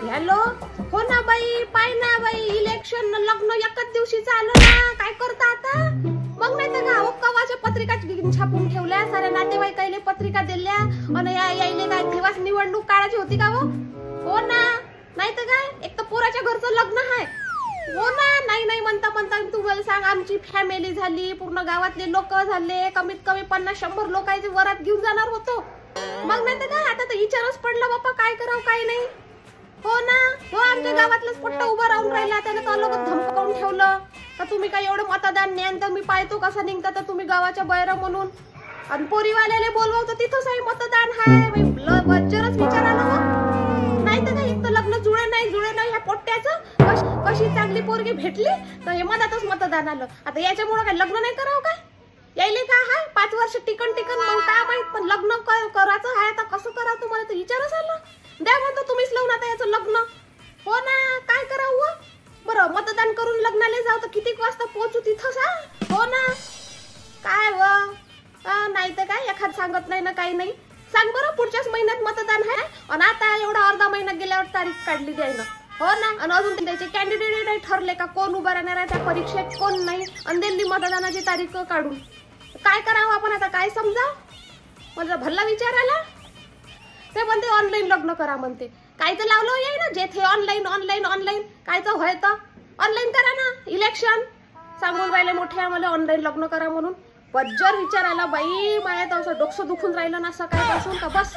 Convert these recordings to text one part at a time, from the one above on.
Hello, हो ना बाई, पाय ना बाई, इलेक्शन लग्न एकच दिवशी चालू ना, काय करता आता? मग नाही तर का कवाच्या पत्रिका छापून ठेवल्या, साऱ्या नातेवाईकाईले पत्रिका दिल्या आणि यायले काय तेव्हाच निवडणूक काढायची होती का हो ना? नाही तर काय, एक तर पोराच्या घरचं लग्न आहे हो ना. नाही नाही म्हणता म्हणता तुम्हाला सांग, आमची फॅमिली झाली, पूर्ण गावातले लोक झाले, कमीत कमी 50-100 लोकांचे वरात घेऊन जाणार होतो. मग नाही तर काय, आता तर विचारच पडला बाप्पा, काय करावं काय नाही. हो ना, हो आमच्या गावातलंच पट्ट उभं राहून राहिला, त्याने का लोक धमकावून ठेवलं का तुम्ही काय एवढं मतदान न्यान तर मी पाहतो कसा निघता तर तुम्ही गावाच्या बाहेर म्हणून. आणि पोरीवाल्याले बोलवतो तिथंच आहे मतदान आहे, बच्चरच विचार आला मग. नाही तर काय, एक तर लग्न जुळे नाही ह्या पोट्ट्याचं, कशी चांगली पोरगी भेटली तर हे मनातच मतदान आलं. आता याच्यामुळे काय लग्न नाही करावं काय? यायले का हाय 5 वर्ष टिकन मग काय माहित, पण लग्न करायचं आहे आता कसं करा तुम्हाला तर विचारच आला. द्या म्हणतो तुम्हीच लावून आता याचं लग्न. हो ना, काय करावं बरं, मतदान करून लग्नाला जाऊ तर किती वाजता पोहोचू तिथंच हो ना. काय नाही तर काय, एखाद सांगत नाही ना काही नाही. सांग बरं, पुढच्याच महिन्यात मतदान आहे आणि आता एवढा अर्धा महिना गेल्यावर तारीख काढली द्यायला हो ना. आणि अजून त्याचे कॅन्डिडेट नाही ठरले का, कोण उभा राहणार आहे त्या परीक्षेत कोण नाही, आणि दिल्ली मतदानाची तारीख काढून काय करावं आपण आता, काय समजा. मला भल्ला विचार आला. ते म्हणते ऑनलाईन लग्न करा म्हणते, काय तर लावलं येई ना जेथे ऑनलाईन काय तर होय तर ऑनलाईन करा ना. इलेक्शन सांगून राहिले मोठे आम्हाला ऑनलाईन लग्न करा म्हणून. बज्जर विचार आला बाई, माझ्या तर असं डोकं दुखून राहिलं ना सकाळपासून का बस.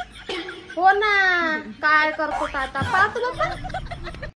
हो ना, काय करतो आता पाहतो बाप्पा.